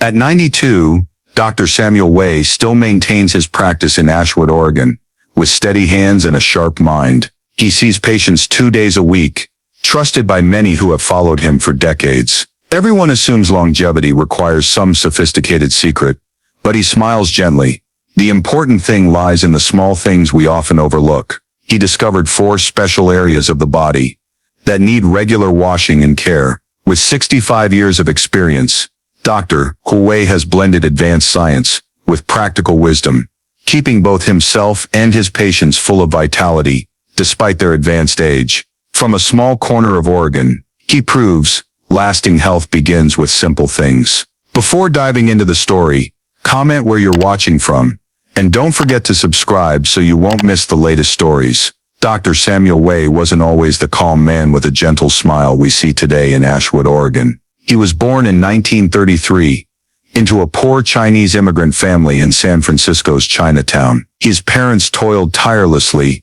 At 92, Dr. Samuel Wei still maintains his practice in Ashwood, Oregon. With steady hands and a sharp mind, he sees patients 2 days a week, trusted by many who have followed him for decades. Everyone assumes longevity requires some sophisticated secret, but he smiles gently. The important thing lies in the small things we often overlook. He discovered 4 special areas of the body that need regular washing and care. With 65 years of experience, Dr. Wei has blended advanced science with practical wisdom, keeping both himself and his patients full of vitality, despite their advanced age. From a small corner of Oregon, he proves lasting health begins with simple things. Before diving into the story, comment where you're watching from, and don't forget to subscribe so you won't miss the latest stories. Dr. Samuel Wei wasn't always the calm man with a gentle smile we see today in Ashwood, Oregon. He was born in 1933 into a poor Chinese immigrant family in San Francisco's Chinatown. His parents toiled tirelessly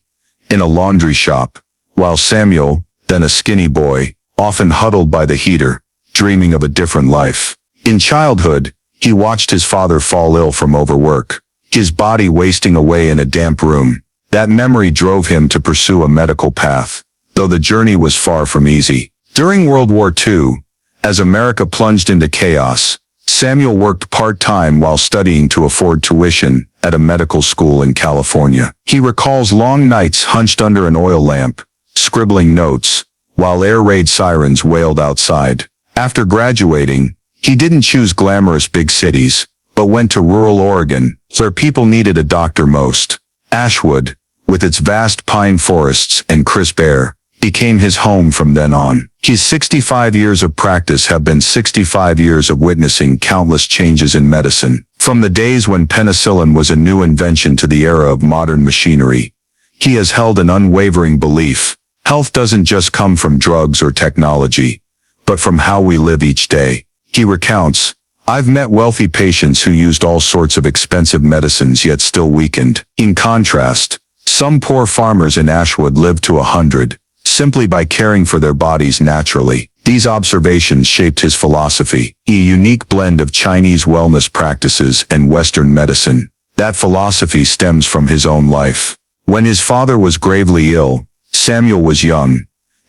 in a laundry shop, while Samuel, then a skinny boy, often huddled by the heater, dreaming of a different life. In childhood, he watched his father fall ill from overwork, his body wasting away in a damp room. That memory drove him to pursue a medical path, though the journey was far from easy. During World War II, as America plunged into chaos, Samuel worked part-time while studying to afford tuition at a medical school in California. He recalls long nights hunched under an oil lamp, scribbling notes, while air raid sirens wailed outside. After graduating, he didn't choose glamorous big cities, but went to rural Oregon, where people needed a doctor most. Ashwood, with its vast pine forests and crisp air, became his home from then on. His 65 years of practice have been 65 years of witnessing countless changes in medicine. From the days when penicillin was a new invention to the era of modern machinery, he has held an unwavering belief. Health doesn't just come from drugs or technology, but from how we live each day. He recounts, "I've met wealthy patients who used all sorts of expensive medicines yet still weakened. In contrast, some poor farmers in Ashwood lived to 100, simply by caring for their bodies naturally." These observations shaped his philosophy, a unique blend of Chinese wellness practices and Western medicine. That philosophy stems from his own life. When his father was gravely ill, Samuel was young,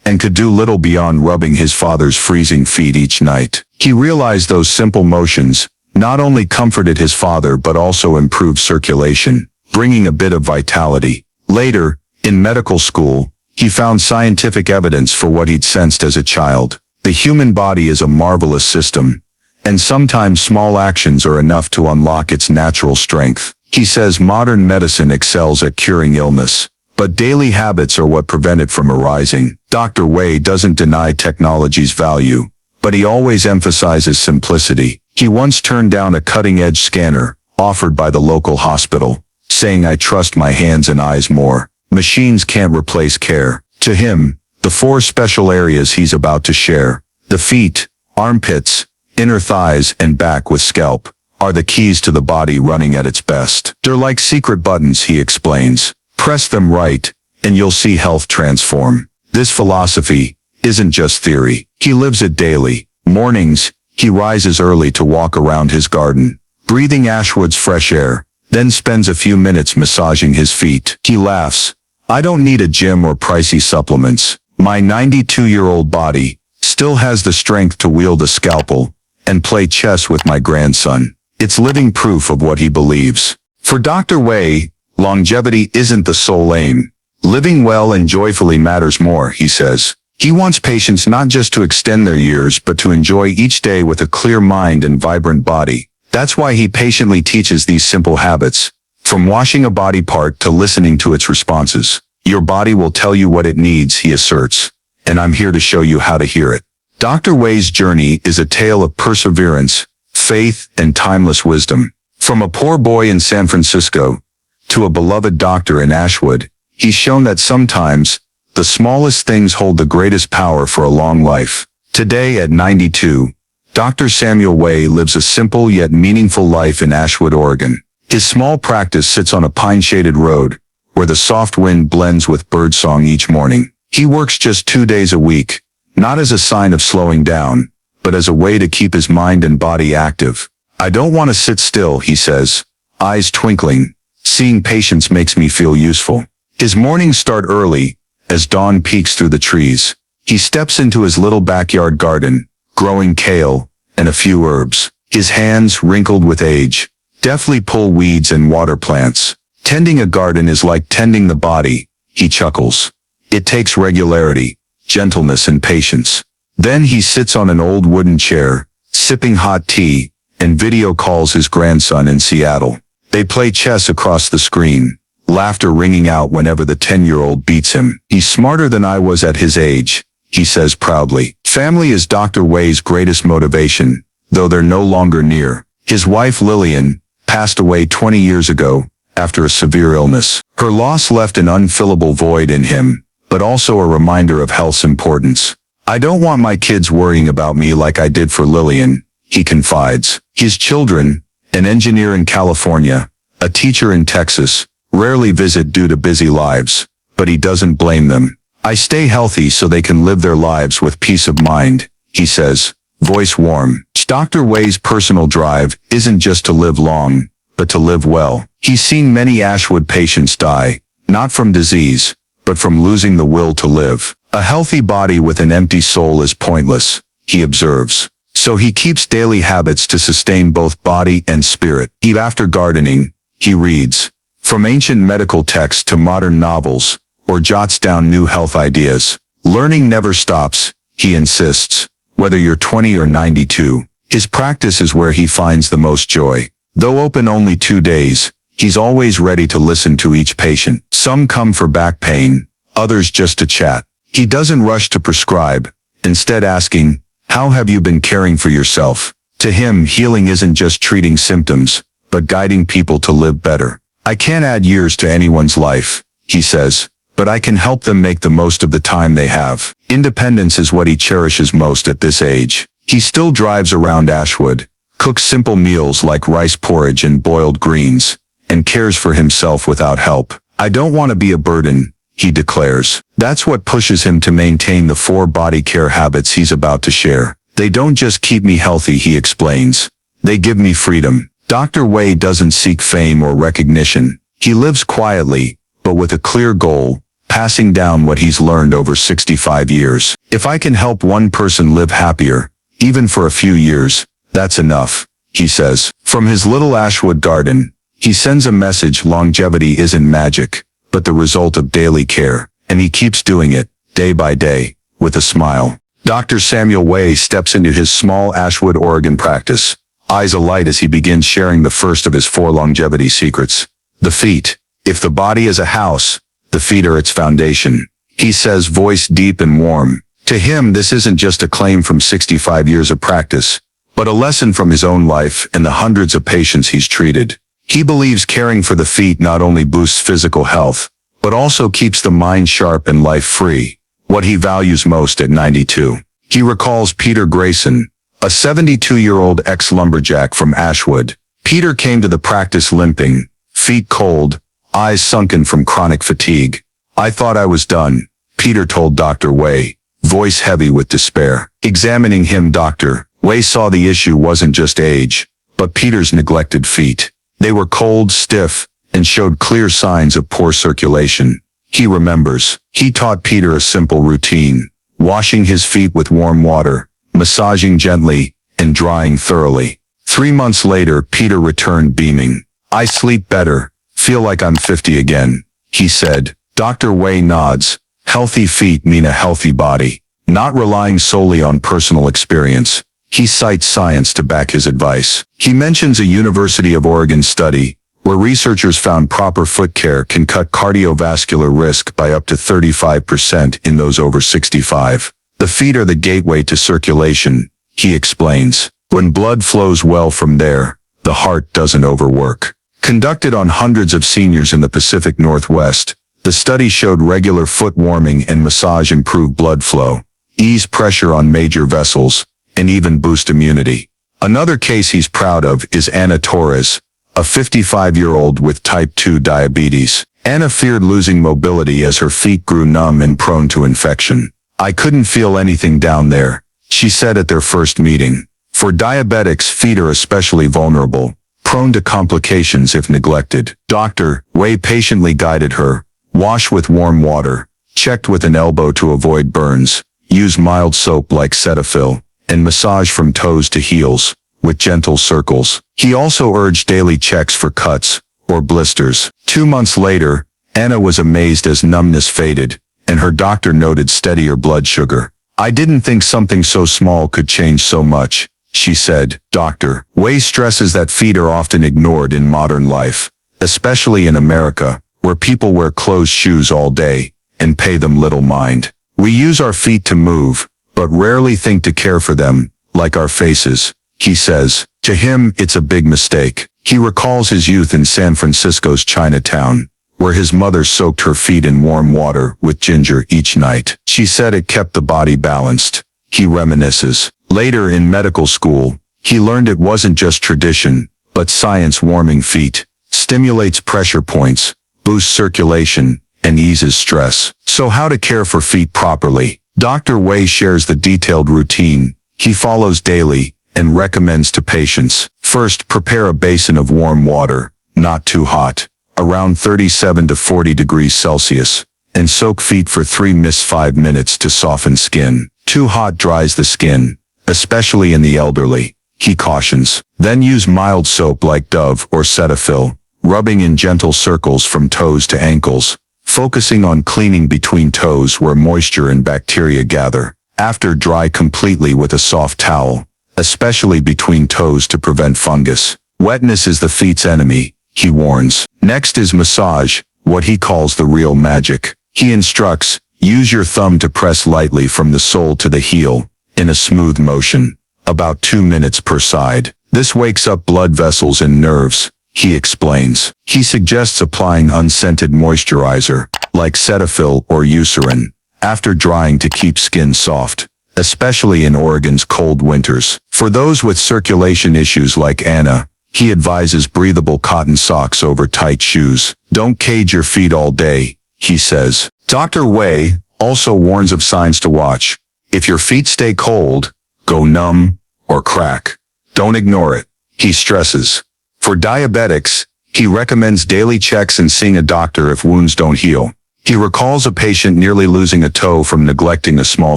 and could do little beyond rubbing his father's freezing feet each night. He realized those simple motions not only comforted his father but also improved circulation, bringing a bit of vitality. Later, in medical school, he found scientific evidence for what he'd sensed as a child. The human body is a marvelous system, and sometimes small actions are enough to unlock its natural strength. He says modern medicine excels at curing illness, but daily habits are what prevent it from arising. Dr. Wei doesn't deny technology's value, but he always emphasizes simplicity. He once turned down a cutting-edge scanner offered by the local hospital, saying, "I trust my hands and eyes more. Machines can't replace care." To him, the 4 special areas he's about to share, the feet, armpits, inner thighs, and back with scalp, are the keys to the body running at its best. They're like secret buttons, he explains. Press them right, and you'll see health transform. This philosophy isn't just theory. He lives it daily. Mornings, he rises early to walk around his garden, breathing Ashwood's fresh air, then spends a few minutes massaging his feet. He laughs, "I don't need a gym or pricey supplements. My 92-year-old body still has the strength to wield a scalpel and play chess with my grandson." It's living proof of what he believes. For Dr. Wei, longevity isn't the sole aim. Living well and joyfully matters more, he says. He wants patients not just to extend their years but to enjoy each day with a clear mind and vibrant body. That's why he patiently teaches these simple habits, from washing a body part to listening to its responses. Your body will tell you what it needs, he asserts, and I'm here to show you how to hear it. Dr. Wei's journey is a tale of perseverance, faith, and timeless wisdom. From a poor boy in San Francisco to a beloved doctor in Ashwood, he's shown that sometimes the smallest things hold the greatest power for a long life. Today at 92, Dr. Samuel Wei lives a simple yet meaningful life in Ashwood, Oregon. His small practice sits on a pine-shaded road, where the soft wind blends with birdsong each morning. He works just 2 days a week, not as a sign of slowing down, but as a way to keep his mind and body active. I don't want to sit still, he says, eyes twinkling. Seeing patients makes me feel useful. His mornings start early, as dawn peeks through the trees. He steps into his little backyard garden, growing kale and a few herbs. His hands, wrinkled with age, deftly pull weeds and water plants. Tending a garden is like tending the body, he chuckles. It takes regularity, gentleness and patience. Then he sits on an old wooden chair, sipping hot tea, and video calls his grandson in Seattle. They play chess across the screen, laughter ringing out whenever the 10-year-old beats him. He's smarter than I was at his age, he says proudly. Family is Dr. Wei's greatest motivation, though they're no longer near. His wife Lillian passed away 20 years ago after a severe illness. Her loss left an unfillable void in him, but also a reminder of health's importance. I don't want my kids worrying about me like I did for Lillian, he confides. His children, an engineer in California, a teacher in Texas, rarely visit due to busy lives, but he doesn't blame them. I stay healthy so they can live their lives with peace of mind, he says, voice warm. Dr. Wei's personal drive isn't just to live long, but to live well. He's seen many Ashwood patients die, not from disease, but from losing the will to live. A healthy body with an empty soul is pointless, he observes. So he keeps daily habits to sustain both body and spirit. Even after gardening, he reads, from ancient medical texts to modern novels, or jots down new health ideas. Learning never stops, he insists, whether you're 20 or 92. His practice is where he finds the most joy. Though open only 2 days, he's always ready to listen to each patient. Some come for back pain, others just to chat. He doesn't rush to prescribe, instead asking, how have you been caring for yourself? To him, healing isn't just treating symptoms, but guiding people to live better. I can't add years to anyone's life, he says, but I can help them make the most of the time they have. Independence is what he cherishes most at this age. He still drives around Ashwood, cooks simple meals like rice porridge and boiled greens, and cares for himself without help. I don't want to be a burden, he declares. That's what pushes him to maintain the 4 body care habits he's about to share. They don't just keep me healthy, he explains. They give me freedom. Dr. Wei doesn't seek fame or recognition. He lives quietly, but with a clear goal, passing down what he's learned over 65 years. If I can help one person live happier, even for a few years, that's enough, he says. From his little Ashwood garden, he sends a message: longevity isn't magic, but the result of daily care, and he keeps doing it, day by day, with a smile. Dr. Samuel Wei steps into his small Ashwood, Oregon practice, eyes alight as he begins sharing the first of his 4 longevity secrets. The feet. If the body is a house, the feet are its foundation, he says, voice deep and warm. To him, this isn't just a claim from 65 years of practice, but a lesson from his own life and the hundreds of patients he's treated. He believes caring for the feet not only boosts physical health, but also keeps the mind sharp and life free, what he values most at 92. He recalls Peter Grayson, a 72-year-old ex-lumberjack from Ashwood. Peter came to the practice limping, feet cold, eyes sunken from chronic fatigue. I thought I was done, Peter told Dr. Wei, voice heavy with despair. Examining him, Dr. Wei saw the issue wasn't just age, but Peter's neglected feet. They were cold, stiff, and showed clear signs of poor circulation. He remembers. He taught Peter a simple routine: washing his feet with warm water, massaging gently, and drying thoroughly. 3 months later, Peter returned beaming. I sleep better, feel like I'm 50 again, he said. Dr. Wei nods. Healthy feet mean a healthy body. Not relying solely on personal experience, he cites science to back his advice. He mentions a University of Oregon study where researchers found proper foot care can cut cardiovascular risk by up to 35% in those over 65. The feet are the gateway to circulation, he explains. When blood flows well from there, the heart doesn't overwork. Conducted on hundreds of seniors in the Pacific Northwest, the study showed regular foot warming and massage improve blood flow, ease pressure on major vessels, and even boost immunity. Another case he's proud of is Anna Torres, a 55-year-old with type 2 diabetes. Anna feared losing mobility as her feet grew numb and prone to infection. I couldn't feel anything down there, she said at their first meeting. For diabetics, feet are especially vulnerable, prone to complications if neglected. Dr. Wei patiently guided her. Wash with warm water. Checked with an elbow to avoid burns. Use mild soap like Cetaphil. And massage from toes to heels, with gentle circles. He also urged daily checks for cuts or blisters. 2 months later, Anna was amazed as numbness faded, and her doctor noted steadier blood sugar. I didn't think something so small could change so much, she said. Dr. Wei stresses that feet are often ignored in modern life, especially in America, where people wear closed shoes all day and pay them little mind. We use our feet to move, but rarely think to care for them, like our faces, he says. To him, it's a big mistake. He recalls his youth in San Francisco's Chinatown, where his mother soaked her feet in warm water with ginger each night. She said it kept the body balanced. He reminisces. Later in medical school, he learned it wasn't just tradition, but science. Warming feet stimulates pressure points, boosts circulation, and eases stress. So how to care for feet properly? Dr. Wei shares the detailed routine he follows daily and recommends to patients. First, prepare a basin of warm water, not too hot, around 37 to 40 degrees Celsius, and soak feet for 5 minutes to soften skin. Too hot dries the skin, especially in the elderly, he cautions. Then use mild soap like Dove or Cetaphil, rubbing in gentle circles from toes to ankles, focusing on cleaning between toes where moisture and bacteria gather. After, dry completely with a soft towel, especially between toes to prevent fungus. Wetness is the feet's enemy, he warns. Next is massage, what he calls the real magic. He instructs, use your thumb to press lightly from the sole to the heel, in a smooth motion, about 2 minutes per side. This wakes up blood vessels and nerves, he explains. He suggests applying unscented moisturizer, like Cetaphil or Eucerin, after drying to keep skin soft, especially in Oregon's cold winters. For those with circulation issues like Anna, he advises breathable cotton socks over tight shoes. Don't cage your feet all day, he says. Dr. Wei also warns of signs to watch. If your feet stay cold, go numb, or crack. Don't ignore it, he stresses. For diabetics, he recommends daily checks and seeing a doctor if wounds don't heal. He recalls a patient nearly losing a toe from neglecting a small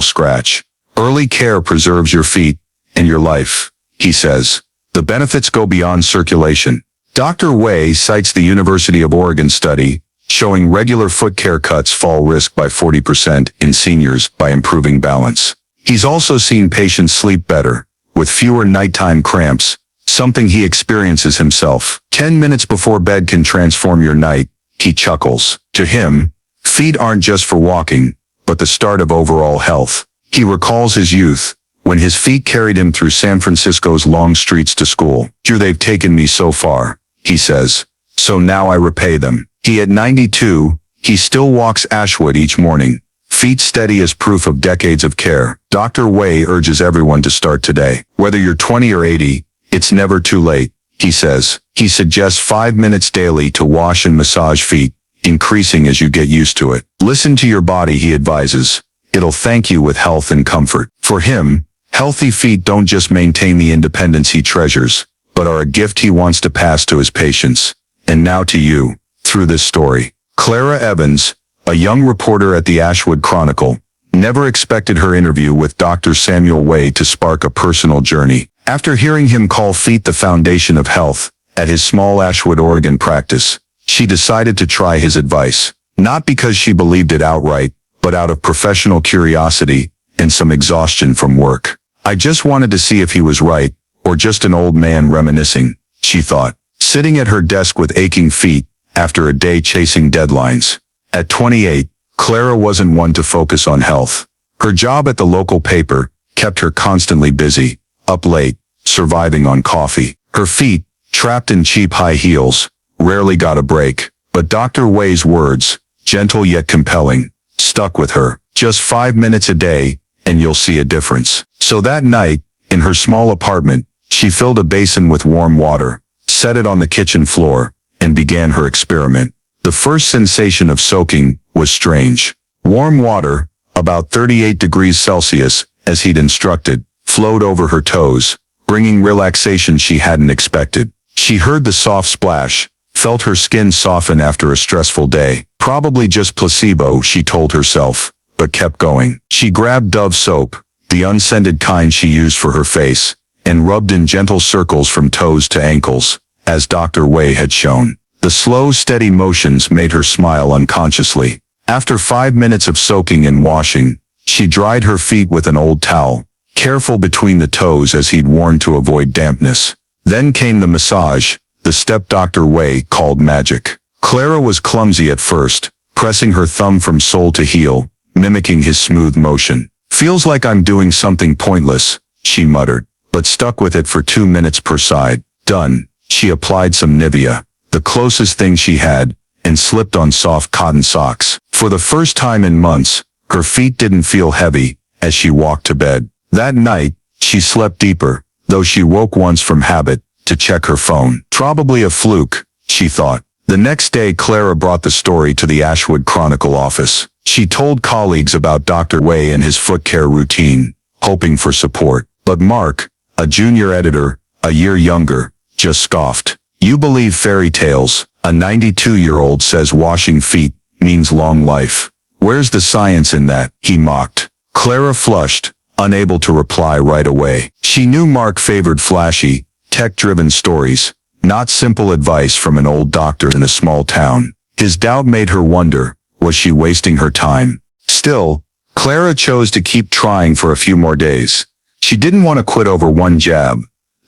scratch. Early care preserves your feet and your life, he says. The benefits go beyond circulation. Dr. Wei cites the University of Oregon study, showing regular foot care cuts fall risk by 40% in seniors by improving balance. He's also seen patients sleep better, with fewer nighttime cramps, something he experiences himself. 10 minutes before bed can transform your night, he chuckles. To him, feet aren't just for walking, but the start of overall health. He recalls his youth, when his feet carried him through San Francisco's long streets to school. They've taken me so far, he says. So now I repay them. At 92, he still walks Ashwood each morning, feet steady as proof of decades of care. Dr. Wei urges everyone to start today. Whether you're 20 or 80, it's never too late, he says. He suggests 5 minutes daily to wash and massage feet, increasing as you get used to it. Listen to your body, he advises. It'll thank you with health and comfort. For him, healthy feet don't just maintain the independence he treasures, but are a gift he wants to pass to his patients. And now to you, through this story. Clara Evans, a young reporter at the Ashwood Chronicle, never expected her interview with Dr. Samuel Wei to spark a personal journey. After hearing him call feet the foundation of health at his small Ashwood, Oregon practice, she decided to try his advice, not because she believed it outright, but out of professional curiosity and some exhaustion from work. I just wanted to see if he was right, or just an old man reminiscing, she thought, sitting at her desk with aching feet after a day chasing deadlines. At 28, Clara wasn't one to focus on health. Her job at the local paper kept her constantly busy, up late, surviving on coffee. Her feet, trapped in cheap high heels, rarely got a break. But Dr. Wei's words, gentle yet compelling, stuck with her. Just 5 minutes a day, and you'll see a difference. So that night, in her small apartment, she filled a basin with warm water, set it on the kitchen floor, and began her experiment. The first sensation of soaking was strange. Warm water, about 38 degrees Celsius, as he'd instructed, flowed over her toes, bringing relaxation she hadn't expected. She heard the soft splash, felt her skin soften after a stressful day. Probably just placebo, she told herself, but kept going. She grabbed Dove soap, the unscented kind she used for her face, and rubbed in gentle circles from toes to ankles, as Dr. Wei had shown. The slow, steady motions made her smile unconsciously. After 5 minutes of soaking and washing, she dried her feet with an old towel, careful between the toes as he'd warned to avoid dampness. Then came the massage, the step Dr. Wei called magic. Clara was clumsy at first, pressing her thumb from sole to heel, mimicking his smooth motion. "Feels like I'm doing something pointless," she muttered, but stuck with it for 2 minutes per side. Done. She applied some Nivea, the closest thing she had, and slipped on soft cotton socks. For the first time in months, her feet didn't feel heavy as she walked to bed. That night, she slept deeper, though she woke once from habit to check her phone. Probably a fluke, she thought. The next day, Clara brought the story to the Ashwood Chronicle office. She told colleagues about Dr. Wei and his foot care routine, hoping for support. But Mark, a junior editor, a year younger, just scoffed. "You believe fairy tales. A 92-year-old says washing feet means long life. Where's the science in that?" he mocked. Clara flushed, unable to reply right away. She knew Mark favored flashy, tech-driven stories, not simple advice from an old doctor in a small town. His doubt made her wonder, was she wasting her time? Still, Clara chose to keep trying for a few more days. She didn't want to quit over one jab.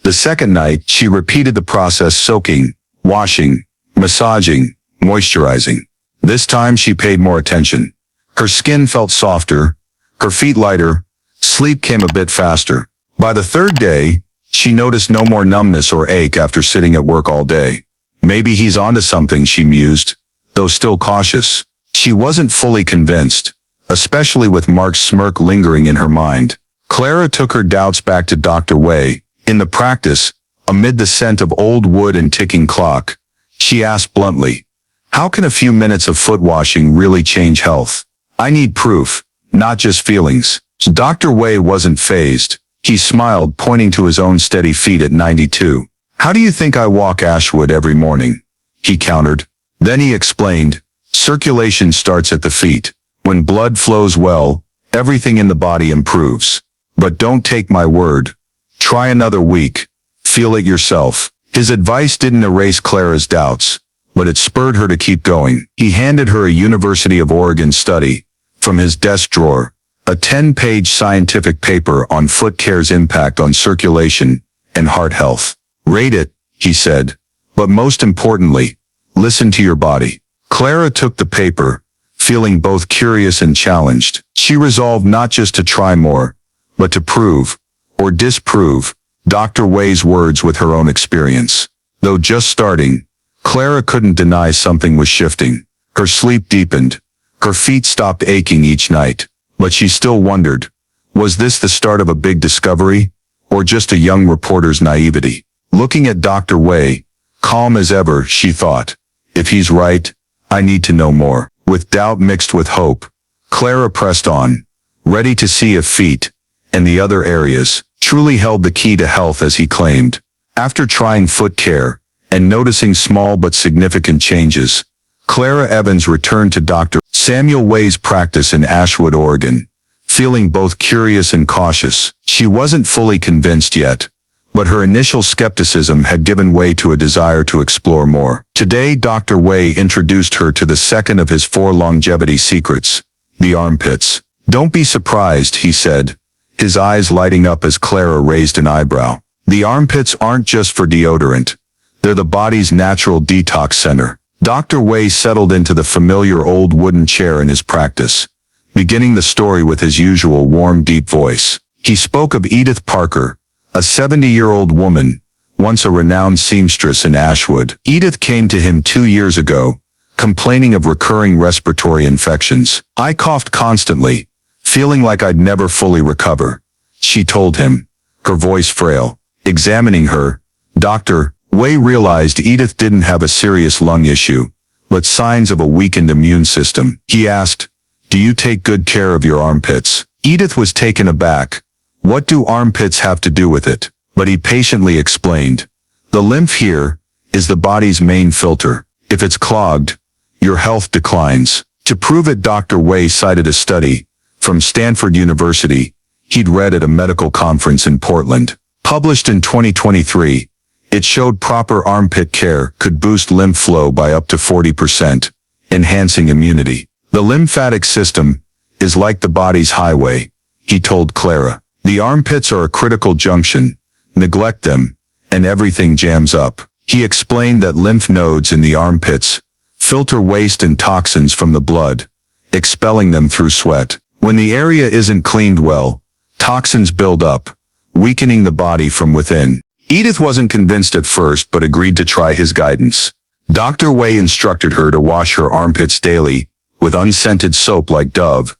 The second night, she repeated the process, soaking, washing, massaging, moisturizing. This time she paid more attention. Her skin felt softer, her feet lighter, sleep came a bit faster. By the third day, she noticed no more numbness or ache after sitting at work all day. Maybe he's onto something, she mused, though still cautious. She wasn't fully convinced, especially with Mark's smirk lingering in her mind. Clara took her doubts back to Dr. Wei. In the practice, amid the scent of old wood and ticking clock, she asked bluntly, "How can a few minutes of foot washing really change health? I need proof, not just feelings." Dr. Wei wasn't fazed. He smiled, pointing to his own steady feet at 92. "How do you think I walk Ashwood every morning?" he countered. Then he explained, "Circulation starts at the feet. When blood flows well, everything in the body improves. But don't take my word. Try another week. Feel it yourself." His advice didn't erase Clara's doubts, but it spurred her to keep going. He handed her a University of Oregon study from his desk drawer, a 10-page scientific paper on foot care's impact on circulation and heart health. "Rate it," he said, "but most importantly, listen to your body." Clara took the paper, feeling both curious and challenged. She resolved not just to try more, but to prove, or disprove, Dr. Wei's words with her own experience. Though just starting, Clara couldn't deny something was shifting. Her sleep deepened. Her feet stopped aching each night. But she still wondered, was this the start of a big discovery, or just a young reporter's naivety? Looking at Dr. Wei, calm as ever, she thought, if he's right, I need to know more. With doubt mixed with hope, Clara pressed on, ready to see if feet, and the other areas, truly held the key to health as he claimed. After trying foot care, and noticing small but significant changes, Clara Evans returned to Dr. Samuel Wei's practice in Ashwood, Oregon, feeling both curious and cautious. She wasn't fully convinced yet, but her initial skepticism had given way to a desire to explore more. Today, Dr. Wei introduced her to the second of his 4 longevity secrets, the armpits. "Don't be surprised," he said, his eyes lighting up as Clara raised an eyebrow. "The armpits aren't just for deodorant. They're the body's natural detox center." Dr. Wei settled into the familiar old wooden chair in his practice, beginning the story with his usual warm, deep voice. He spoke of Edith Parker, a 70-year-old woman, once a renowned seamstress in Ashwood. Edith came to him 2 years ago, complaining of recurring respiratory infections. "I coughed constantly, feeling like I'd never fully recover," she told him, her voice frail. Examining her, Dr. Wei realized Edith didn't have a serious lung issue, but signs of a weakened immune system. He asked, "Do you take good care of your armpits?" Edith was taken aback. What do armpits have to do with it? but he patiently explained, "The lymph here is the body's main filter. If it's clogged, your health declines." To prove it, Dr. Wei cited a study from Stanford University he'd read at a medical conference in Portland. Published in 2023, it showed proper armpit care could boost lymph flow by up to 40%, enhancing immunity. "The lymphatic system is like the body's highway," he told Clara. "The armpits are a critical junction. Neglect them, and everything jams up." He explained that lymph nodes in the armpits filter waste and toxins from the blood, expelling them through sweat. When the area isn't cleaned well, toxins build up, weakening the body from within. Edith wasn't convinced at first but agreed to try his guidance. Dr. Wei instructed her to wash her armpits daily with unscented soap like Dove,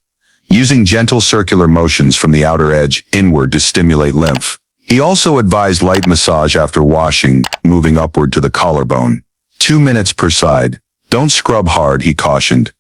using gentle circular motions from the outer edge inward to stimulate lymph. He also advised light massage after washing, moving upward to the collarbone. 2 minutes per side. "Don't scrub hard," he cautioned.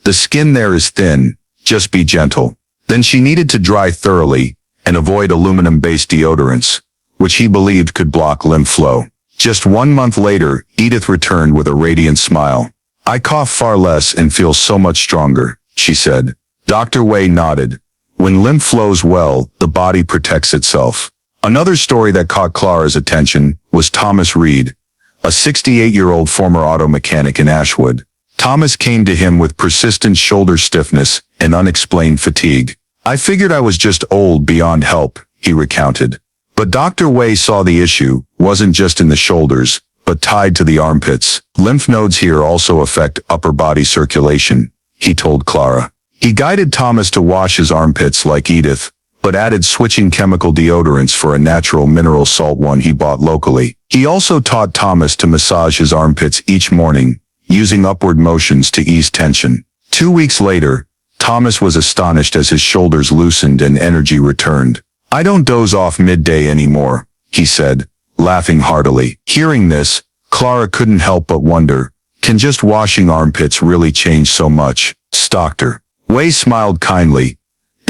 "The skin there is thin, just be gentle." Then she needed to dry thoroughly and avoid aluminum-based deodorants, which he believed could block lymph flow. Just 1 month later, Edith returned with a radiant smile. "I cough far less and feel so much stronger," she said. Dr. Wei nodded. When lymph flows well, the body protects itself. Another story that caught Clara's attention was Thomas Reed, a 68-year-old former auto mechanic in Ashwood. Thomas came to him with persistent shoulder stiffness and unexplained fatigue. "I figured I was just old beyond help," he recounted. But Dr. Wei saw the issue wasn't just in the shoulders, but tied to the armpits. "Lymph nodes here also affect upper body circulation," he told Clara. He guided Thomas to wash his armpits like Edith, but added switching chemical deodorants for a natural mineral salt one he bought locally. He also taught Thomas to massage his armpits each morning, using upward motions to ease tension. 2 weeks later, Thomas was astonished as his shoulders loosened and energy returned. "I don't doze off midday anymore," he said, laughing heartily. Hearing this, Clara couldn't help but wonder, can just washing armpits really change so much? Dr. Wei smiled kindly.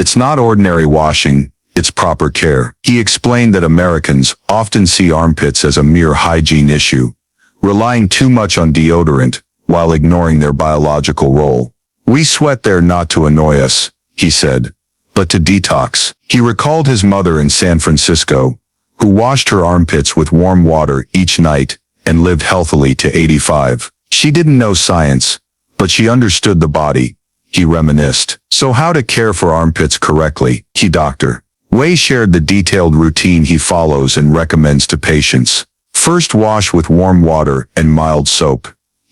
"It's not ordinary washing, it's proper care." He explained that Americans often see armpits as a mere hygiene issue, relying too much on deodorant while ignoring their biological role. "We sweat there not to annoy us," he said, but to detox. He recalled his mother in San Francisco, who washed her armpits with warm water each night and lived healthily to 85. She didn't know science, but she understood the body, he reminisced. So how to care for armpits correctly? Dr. Wei shared the detailed routine he follows and recommends to patients. First, wash with warm water and mild soap.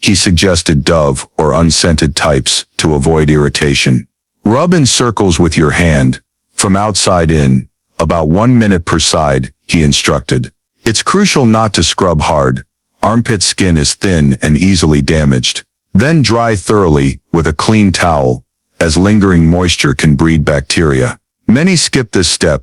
He suggested Dove or unscented types to avoid irritation. Rub in circles with your hand, from outside in, about 1 minute per side, he instructed. It's crucial not to scrub hard. Armpit skin is thin and easily damaged. Then dry thoroughly with a clean towel, as lingering moisture can breed bacteria. Many skip this step,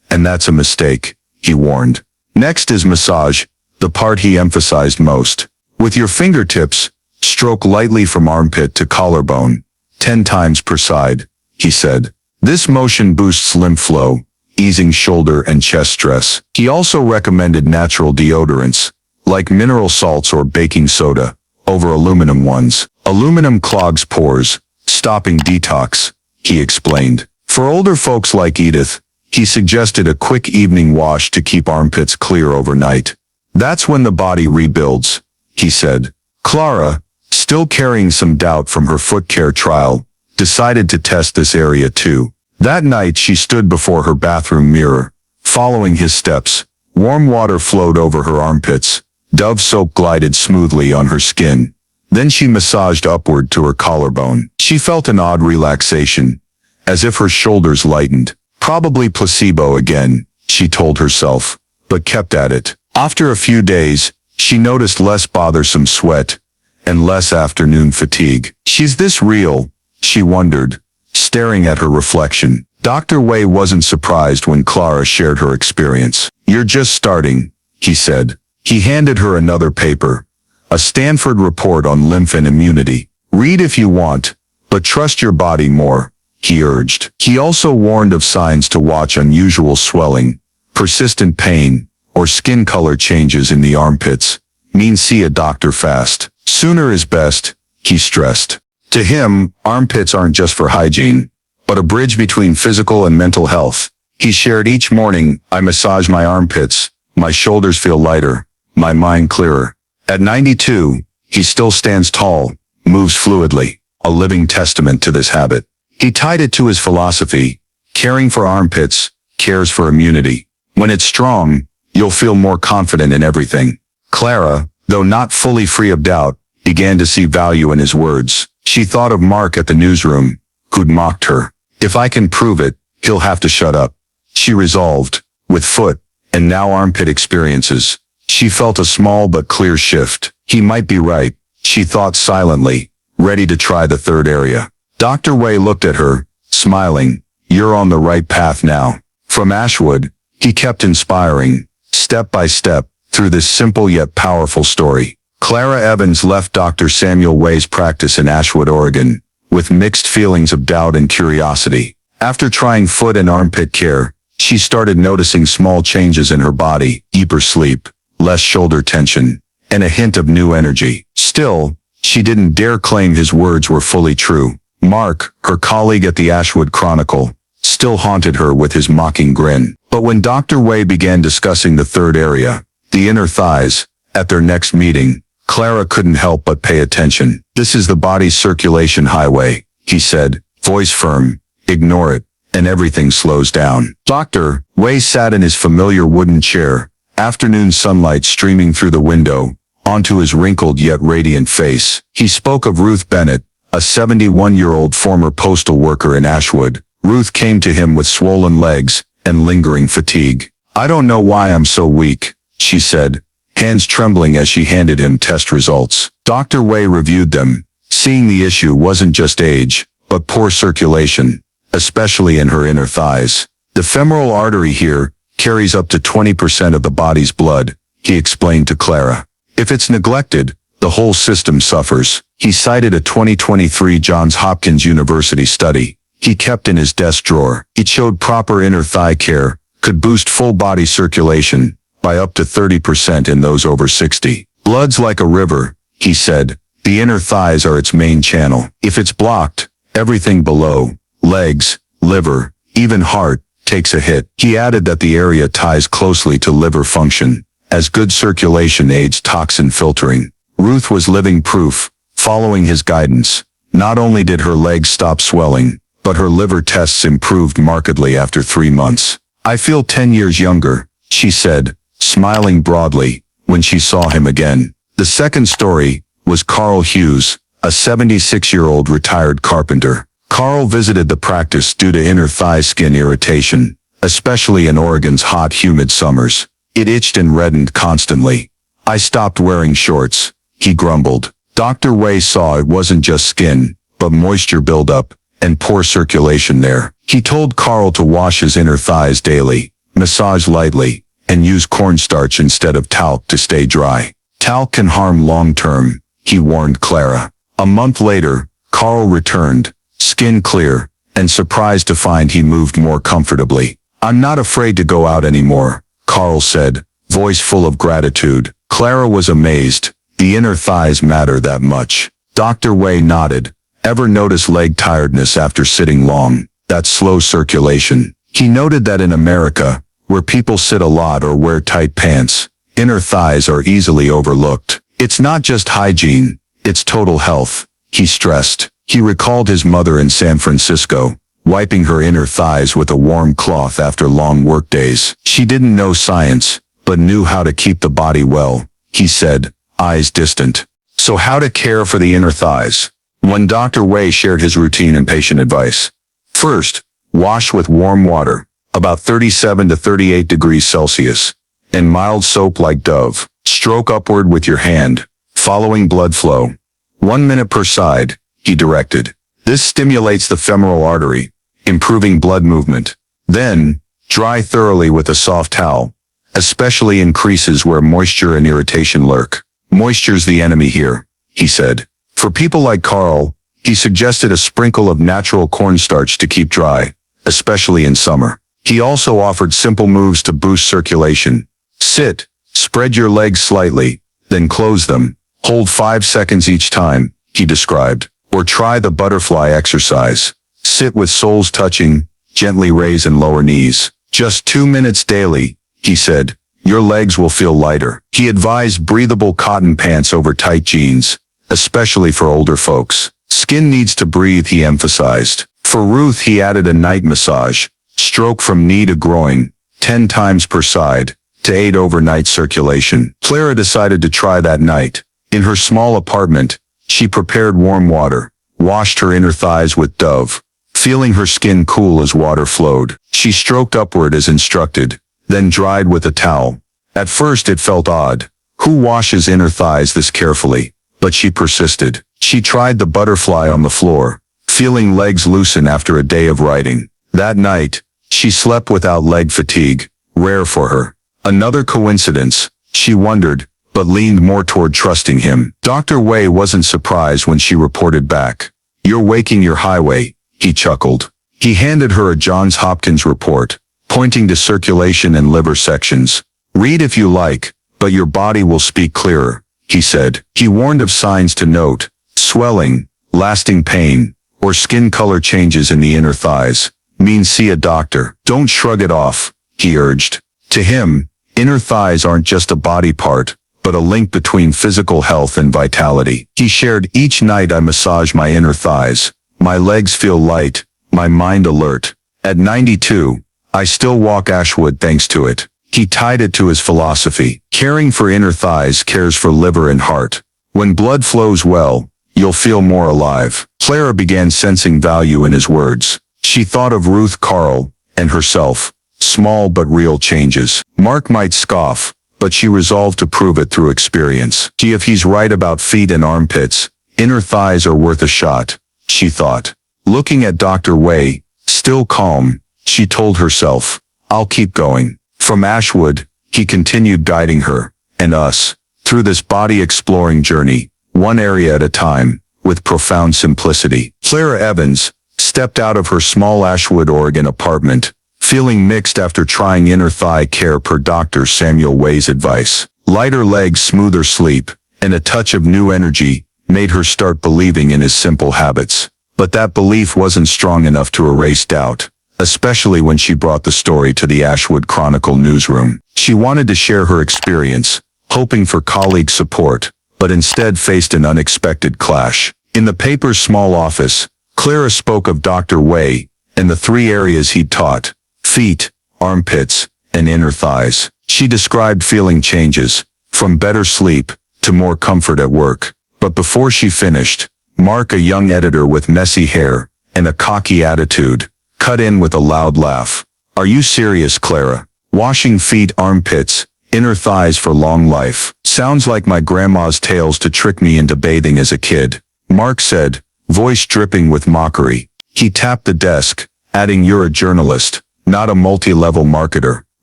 and that's a mistake, he warned. Next is massage, the part he emphasized most. With your fingertips, stroke lightly from armpit to collarbone, 10 times per side, he said. This motion boosts lymph flow, easing shoulder and chest stress. He also recommended natural deodorants, like mineral salts or baking soda, over aluminum ones. Aluminum clogs pores, stopping detox, he explained. For older folks like Edith, he suggested a quick evening wash to keep armpits clear overnight. That's when the body rebuilds, he said. Clara, still carrying some doubt from her foot care trial, decided to test this area too. That night she stood before her bathroom mirror, following his steps. Warm water flowed over her armpits. Dove soap glided smoothly on her skin. Then she massaged upward to her collarbone. She felt an odd relaxation, as if her shoulders lightened. Probably placebo again, she told herself, but kept at it. After a few days, she noticed less bothersome sweat and less afternoon fatigue. Is this real? She wondered, staring at her reflection. Dr. Wei wasn't surprised when Clara shared her experience. You're just starting, he said. He handed her another paper, a Stanford report on lymph and immunity. Read if you want, but trust your body more, he urged. He also warned of signs to watch: unusual swelling, persistent pain, or skin color changes in the armpits, mean see a doctor fast. Sooner is best, he stressed. To him, armpits aren't just for hygiene, but a bridge between physical and mental health. He shared each morning, I massage my armpits, my shoulders feel lighter, my mind clearer. At 92, he still stands tall, moves fluidly, a living testament to this habit. He tied it to his philosophy, caring for armpits, cares for immunity. When it's strong, you'll feel more confident in everything. Clara, though not fully free of doubt, began to see value in his words. She thought of Mark at the newsroom, who'd mocked her. If I can prove it, he'll have to shut up. She resolved, with foot, and now armpit experiences. She felt a small but clear shift. He might be right, she thought silently, ready to try the third area. Dr. Wei looked at her, smiling. You're on the right path now. From Ashwood, he kept inspiring, step by step, through this simple yet powerful story. Clara Evans left Dr. Samuel Wei's practice in Ashwood, Oregon, with mixed feelings of doubt and curiosity. After trying foot and armpit care, she started noticing small changes in her body, deeper sleep, less shoulder tension, and a hint of new energy. Still, she didn't dare claim his words were fully true. Mark, her colleague at the Ashwood Chronicle, still haunted her with his mocking grin. But when Dr. Wei began discussing the third area, the inner thighs, at their next meeting, Clara couldn't help but pay attention. This is the body's circulation highway, he said, voice firm. Ignore it, and everything slows down. Dr. Wei sat in his familiar wooden chair, afternoon sunlight streaming through the window, onto his wrinkled yet radiant face. He spoke of Ruth Bennett, a 71-year-old former postal worker in Ashwood. Ruth came to him with swollen legs and lingering fatigue. I don't know why I'm so weak, she said, hands trembling as she handed him test results. Dr. Wei reviewed them, seeing the issue wasn't just age, but poor circulation, especially in her inner thighs. The femoral artery here carries up to 20% of the body's blood, he explained to Clara. If it's neglected, the whole system suffers. He cited a 2023 Johns Hopkins University study he kept in his desk drawer. It showed proper inner thigh care could boost full body circulation by up to 30% in those over 60. Blood's like a river, he said. The inner thighs are its main channel. If it's blocked, everything below, legs, liver, even heart, takes a hit. He added that the area ties closely to liver function, as good circulation aids toxin filtering. Ruth was living proof, following his guidance. Not only did her legs stop swelling, but her liver tests improved markedly after 3 months. I feel 10 years younger, she said, smiling broadly, when she saw him again. The second story was Carl Hughes, a 76-year-old retired carpenter. Carl visited the practice due to inner thigh skin irritation, especially in Oregon's hot, humid summers. It itched and reddened constantly. I stopped wearing shorts, he grumbled. Dr. Wei saw it wasn't just skin, but moisture buildup and poor circulation there. He told Carl to wash his inner thighs daily, massage lightly, and use cornstarch instead of talc to stay dry. Talc can harm long-term, he warned Clara. A month later, Carl returned, skin clear, and surprised to find he moved more comfortably. I'm not afraid to go out anymore, Carl said, voice full of gratitude. Clara was amazed. The inner thighs matter that much. Dr. Wei nodded. Ever notice leg tiredness after sitting long? That's slow circulation. He noted that in America, where people sit a lot or wear tight pants, inner thighs are easily overlooked. It's not just hygiene, it's total health, he stressed. He recalled his mother in San Francisco, wiping her inner thighs with a warm cloth after long workdays. She didn't know science, but knew how to keep the body well, he said, eyes distant. So how to care for the inner thighs? When Dr. Wei shared his routine and patient advice. First, wash with warm water, about 37 to 38 degrees Celsius, and mild soap like Dove. Stroke upward with your hand, following blood flow. 1 minute per side, he directed. This stimulates the femoral artery, improving blood movement. Then, dry thoroughly with a soft towel, especially in creases where moisture and irritation lurk. Moisture's the enemy here, he said. For people like Carl, he suggested a sprinkle of natural cornstarch to keep dry, especially in summer. He also offered simple moves to boost circulation, Sit, spread your legs slightly, then close them. Hold 5 seconds each time, he described. Or try the butterfly exercise. Sit with soles touching, gently raise and lower knees. Just 2 minutes daily, he said. Your legs will feel lighter. He advised breathable cotton pants over tight jeans, especially for older folks. Skin needs to breathe, he emphasized. For Ruth, he added a night massage, stroke from knee to groin, 10 times per side, to aid overnight circulation. Clara decided to try that night. In her small apartment, she prepared warm water, washed her inner thighs with Dove, feeling her skin cool as water flowed. She stroked upward as instructed, then dried with a towel. At first it felt odd. Who washes inner thighs this carefully? But she persisted. She tried the butterfly on the floor, feeling legs loosen after a day of writing. That night, she slept without leg fatigue, rare for her. Another coincidence, she wondered, but leaned more toward trusting him. Dr. Wei wasn't surprised when she reported back. You're waking your highway, he chuckled. He handed her a Johns Hopkins report, pointing to circulation and liver sections. Read if you like, but your body will speak clearer, he said. He warned of signs to note: swelling, lasting pain, or skin color changes in the inner thighs. Means see a doctor. Don't shrug it off, he urged. To him, inner thighs aren't just a body part, but a link between physical health and vitality. He shared, each night I massage my inner thighs. My legs feel light, my mind alert. At 92, I still walk Ashwood thanks to it. He tied it to his philosophy. Caring for inner thighs cares for liver and heart. When blood flows well, you'll feel more alive. Clara began sensing value in his words. She thought of Ruth, Carl, and herself. Small but real changes. Mark might scoff, but she resolved to prove it through experience. Gee, if he's right about feet and armpits, inner thighs are worth a shot, she thought. Looking at Dr. Wei, still calm, she told herself, I'll keep going. From Ashwood, he continued guiding her, and us, through this body-exploring journey, one area at a time, with profound simplicity. Clara Evans stepped out of her small Ashwood, Oregon apartment, feeling mixed after trying inner thigh care per Dr. Samuel Wei's advice. Lighter legs, smoother sleep, and a touch of new energy made her start believing in his simple habits. But that belief wasn't strong enough to erase doubt, especially when she brought the story to the Ashwood Chronicle newsroom. She wanted to share her experience, hoping for colleague support, but instead faced an unexpected clash. In the paper's small office, Clara spoke of Dr. Wei and the 3 areas he'd taught: feet, armpits, and inner thighs. She described feeling changes, from better sleep to more comfort at work. But before she finished, Mark, a young editor with messy hair and a cocky attitude, cut in with a loud laugh. Are you serious, Clara? Washing feet, armpits, inner thighs for long life. Sounds like my grandma's tales to trick me into bathing as a kid, Mark said, voice dripping with mockery. He tapped the desk, adding, you're a journalist, not a multi-level marketer.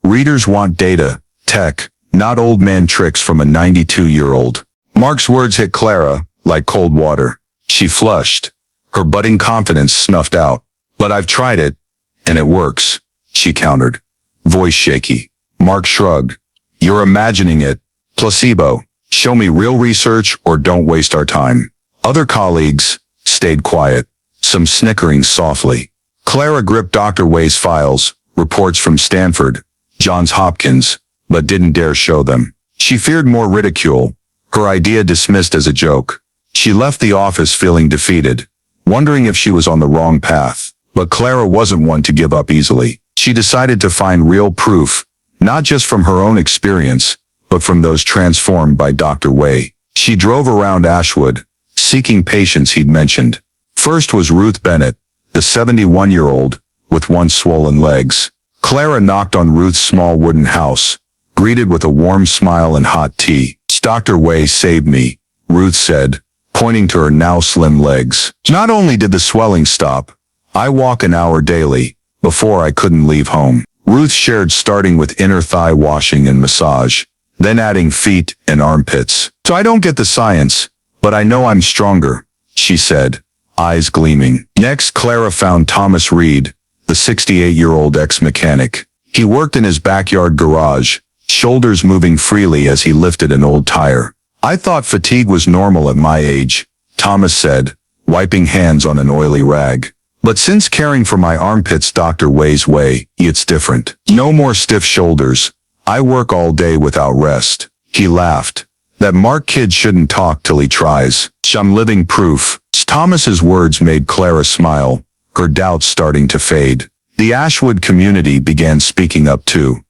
Readers want data, tech, not old man tricks from a 92-year-old. Mark's words hit Clara like cold water. She flushed, her budding confidence snuffed out. But I've tried it, and it works, she countered, voice shaky. Mark shrugged. You're imagining it. Placebo. Show me real research or don't waste our time. Other colleagues stayed quiet, some snickering softly. Clara gripped Dr. Wei's files, reports from Stanford, Johns Hopkins, but didn't dare show them. She feared more ridicule, her idea dismissed as a joke. She left the office feeling defeated, wondering if she was on the wrong path. But Clara wasn't one to give up easily. She decided to find real proof, not just from her own experience, but from those transformed by Dr. Wei. She drove around Ashwood, seeking patients he'd mentioned. First was Ruth Bennett, the 71-year-old, with once swollen legs. Clara knocked on Ruth's small wooden house, greeted with a warm smile and hot tea. Dr. Wei saved me, Ruth said, pointing to her now slim legs. Not only did the swelling stop, I walk an hour daily. Before I couldn't leave home. Ruth shared, starting with inner thigh washing and massage, then adding feet and armpits. So I don't get the science, but I know I'm stronger, she said, eyes gleaming. Next, Clara found Thomas Reed, the 68-year-old ex-mechanic. He worked in his backyard garage, shoulders moving freely as he lifted an old tire. I thought fatigue was normal at my age, Thomas said, wiping hands on an oily rag. But since caring for my armpits Dr. Wei's way, it's different. No more stiff shoulders. I work all day without rest. He laughed. That Mark kid shouldn't talk till he tries. I'm living proof. Thomas's words made Clara smile, her doubts starting to fade. The Ashwood community began speaking up too.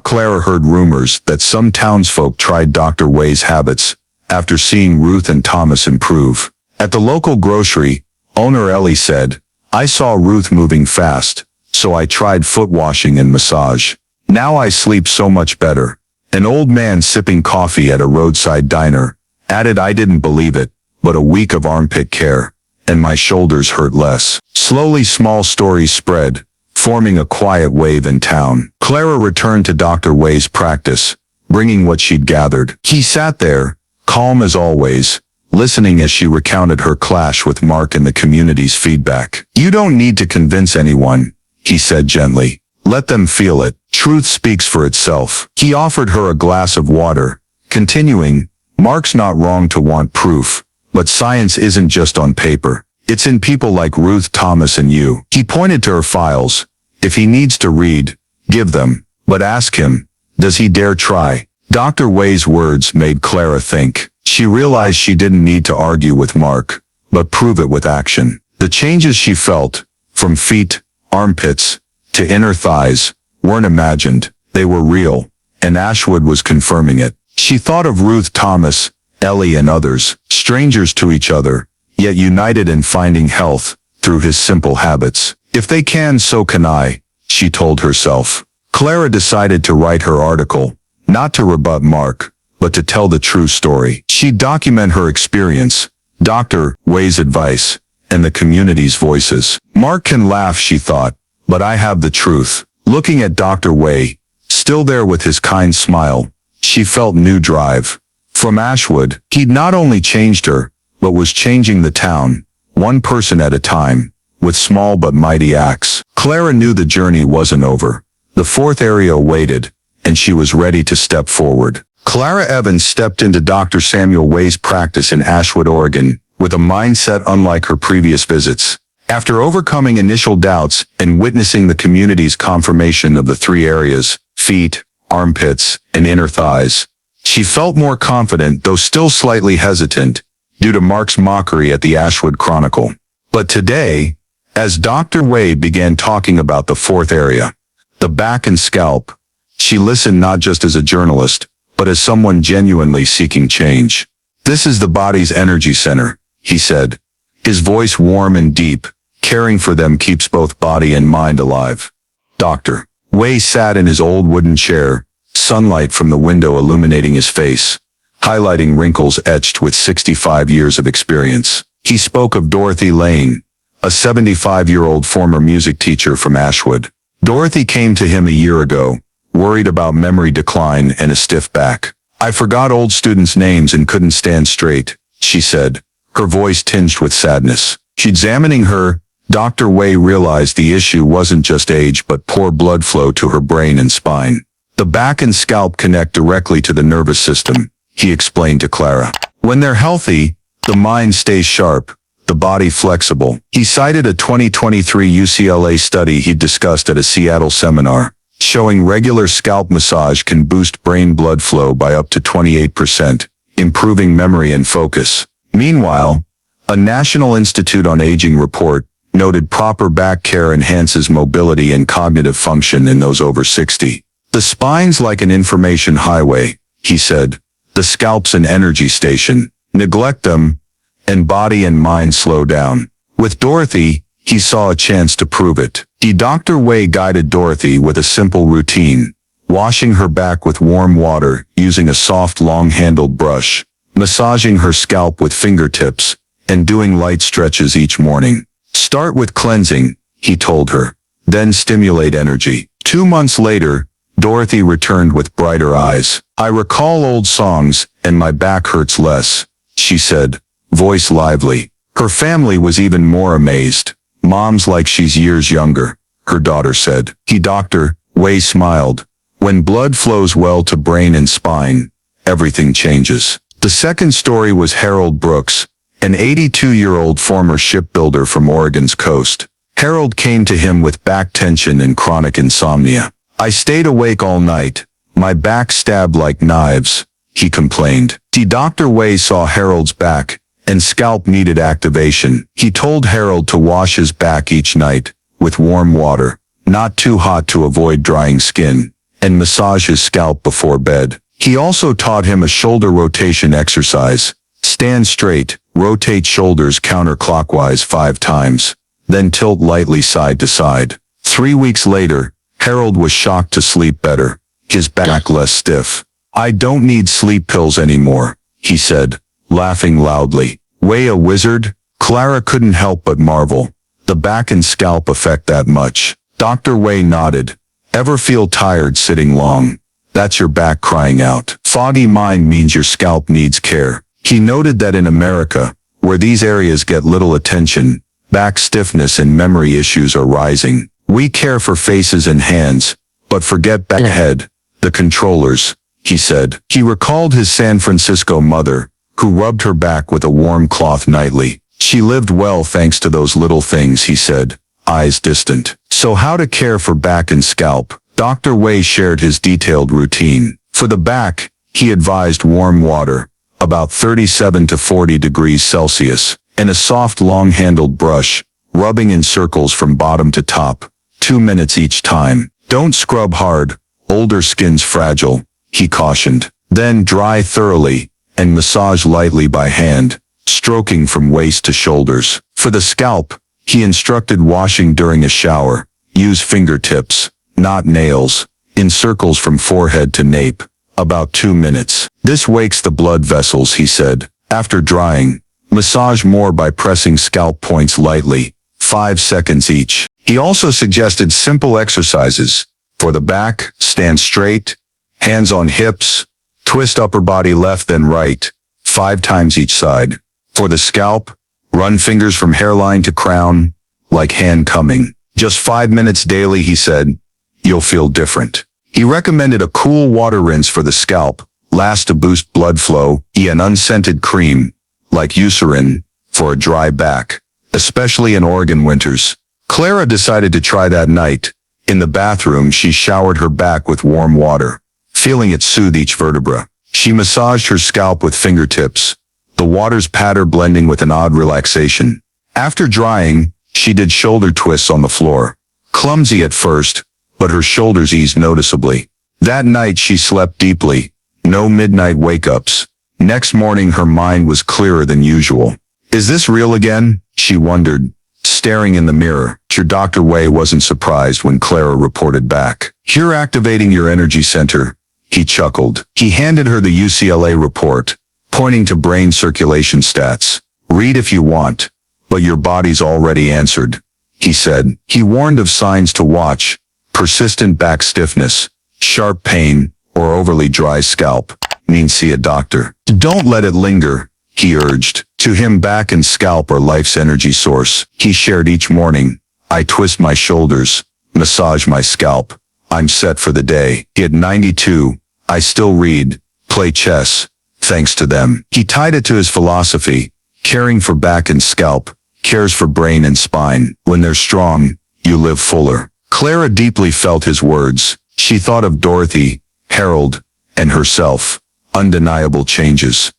Clara heard rumors that some townsfolk tried Dr. Wei's habits after seeing Ruth and Thomas improve. At the local grocery, owner Ellie said, I saw Ruth moving fast, so I tried foot washing and massage. Now I sleep so much better. An old man sipping coffee at a roadside diner added I didn't believe it, but a week of armpit care, and my shoulders hurt less. Slowly small stories spread, forming a quiet wave in town. Clara returned to Dr. Wei's practice, bringing what she'd gathered. He sat there, calm as always, listening as she recounted her clash with Mark and the community's feedback. You don't need to convince anyone, he said gently. Let them feel it. Truth speaks for itself. He offered her a glass of water, continuing, Mark's not wrong to want proof, but science isn't just on paper. It's in people like Ruth, Thomas, and you. He pointed to her files. If he needs to read, give them, but ask him, does he dare try? Dr. Wei's words made Clara think. She realized she didn't need to argue with Mark, but prove it with action. The changes she felt, from feet, armpits, to inner thighs, weren't imagined. They were real, and Ashwood was confirming it. She thought of Ruth, Thomas, Ellie, and others, strangers to each other, yet united in finding health through his simple habits. If they can, so can I, she told herself. Clara decided to write her article, not to rebut Mark, but to tell the true story. She'd document her experience, Dr. Wei's advice, and the community's voices. Mark can laugh, she thought, but I have the truth. Looking at Dr. Wei, still there with his kind smile, she felt new drive. From Ashwood, he'd not only changed her, but was changing the town, one person at a time, with small but mighty acts. Clara knew the journey wasn't over. The fourth area waited, and she was ready to step forward. Clara Evans stepped into Dr. Samuel Wei's practice in Ashwood, Oregon, with a mindset unlike her previous visits. After overcoming initial doubts and witnessing the community's confirmation of the three areas, feet, armpits, and inner thighs, she felt more confident, though still slightly hesitant, due to Mark's mockery at the Ashwood Chronicle. But today, as Dr. Wei began talking about the fourth area, the back and scalp, she listened not just as a journalist, but as someone genuinely seeking change. This is the body's energy center, he said, his voice warm and deep. Caring for them keeps both body and mind alive. Dr. Wei sat in his old wooden chair, sunlight from the window illuminating his face, highlighting wrinkles etched with 65 years of experience. He spoke of Dorothy Lane, a 75-year-old former music teacher from Ashwood. Dorothy came to him a year ago, worried about memory decline and a stiff back. I forgot old students' names and couldn't stand straight, she said, her voice tinged with sadness. Examining her, Dr. Wei realized the issue wasn't just age but poor blood flow to her brain and spine. The back and scalp connect directly to the nervous system, he explained to Clara. When they're healthy, the mind stays sharp, the body flexible. He cited a 2023 UCLA study he discussed at a Seattle seminar, showing regular scalp massage can boost brain blood flow by up to 28%, improving memory and focus. Meanwhile, a National Institute on Aging report noted proper back care enhances mobility and cognitive function in those over 60. The spine's like an information highway, he said. The scalp's an energy station. Neglect them, and body and mind slow down. With Dorothy, he saw a chance to prove it. Dr. Wei guided Dorothy with a simple routine, washing her back with warm water using a soft long-handled brush, massaging her scalp with fingertips, and doing light stretches each morning. Start with cleansing, he told her, then stimulate energy. 2 months later, Dorothy returned with brighter eyes. I recall old songs, and my back hurts less, she said, voice lively. Her family was even more amazed. Mom's like she's years younger, her daughter said. Dr. Wei smiled, When blood flows well to brain and spine, everything changes. The second story was Harold Brooks, an 82-year-old former shipbuilder from Oregon's coast. Harold came to him with back tension and chronic insomnia. "I stayed awake all night. My back stabbed like knives," he complained. Dr. Way saw Harold's back, and scalp needed activation. He told Harold to wash his back each night, with warm water, not too hot to avoid drying skin, and massage his scalp before bed. He also taught him a shoulder rotation exercise. Stand straight, rotate shoulders counterclockwise 5 times, then tilt lightly side to side. 3 weeks later, Harold was shocked to sleep better, his back less stiff. "I don't need sleep pills anymore," he said, laughing loudly. "Way a wizard?" Clara couldn't help but marvel. The back and scalp affect that much. Dr. Way nodded. "Ever feel tired sitting long? That's your back crying out. Foggy mind means your scalp needs care." He noted that in America, where these areas get little attention, back stiffness and memory issues are rising. "We care for faces and hands, but forget back head, the controllers," he said. He recalled his San Francisco mother, who rubbed her back with a warm cloth nightly. She lived well thanks to those little things, he said, eyes distant. So how to care for back and scalp? Dr. Way shared his detailed routine. For the back, he advised warm water, about 37 to 40 degrees Celsius, and a soft long-handled brush, rubbing in circles from bottom to top, 2 minutes each time. "Don't scrub hard, older skin's fragile," he cautioned. Then dry thoroughly, and massage lightly by hand, stroking from waist to shoulders. For the scalp, he instructed washing during a shower. Use fingertips, not nails, in circles from forehead to nape, about 2 minutes. "This wakes the blood vessels," he said. After drying, massage more by pressing scalp points lightly, 5 seconds each. He also suggested simple exercises. For the back, stand straight, hands on hips, twist upper body left then right, 5 times each side. For the scalp, run fingers from hairline to crown, like hand coming. Just 5 minutes daily, he said. You'll feel different. He recommended a cool water rinse for the scalp, last to boost blood flow, an unscented cream, like Eucerin, for a dry back, especially in Oregon winters. Clara decided to try that night. In the bathroom, she showered her back with warm water, feeling it soothe each vertebra. She massaged her scalp with fingertips, the water's patter blending with an odd relaxation. After drying, she did shoulder twists on the floor. Clumsy at first, but her shoulders eased noticeably. That night she slept deeply, no midnight wake-ups. Next morning her mind was clearer than usual. Is this real again? She wondered, staring in the mirror. Dr. Way wasn't surprised when Clara reported back. You're activating your energy center, he chuckled. He handed her the UCLA report, pointing to brain circulation stats. Read if you want, but your body's already answered, he said. He warned of signs to watch: persistent back stiffness, sharp pain, or overly dry scalp. Means see a doctor. Don't let it linger, he urged. To him, back and scalp are life's energy source. He shared each morning. I twist my shoulders, massage my scalp. I'm set for the day. At 92, I still read, play chess, thanks to them. He tied it to his philosophy. Caring for back and scalp, cares for brain and spine. When they're strong, you live fuller. Clara deeply felt his words. She thought of Dorothy, Harold, and herself. Undeniable changes.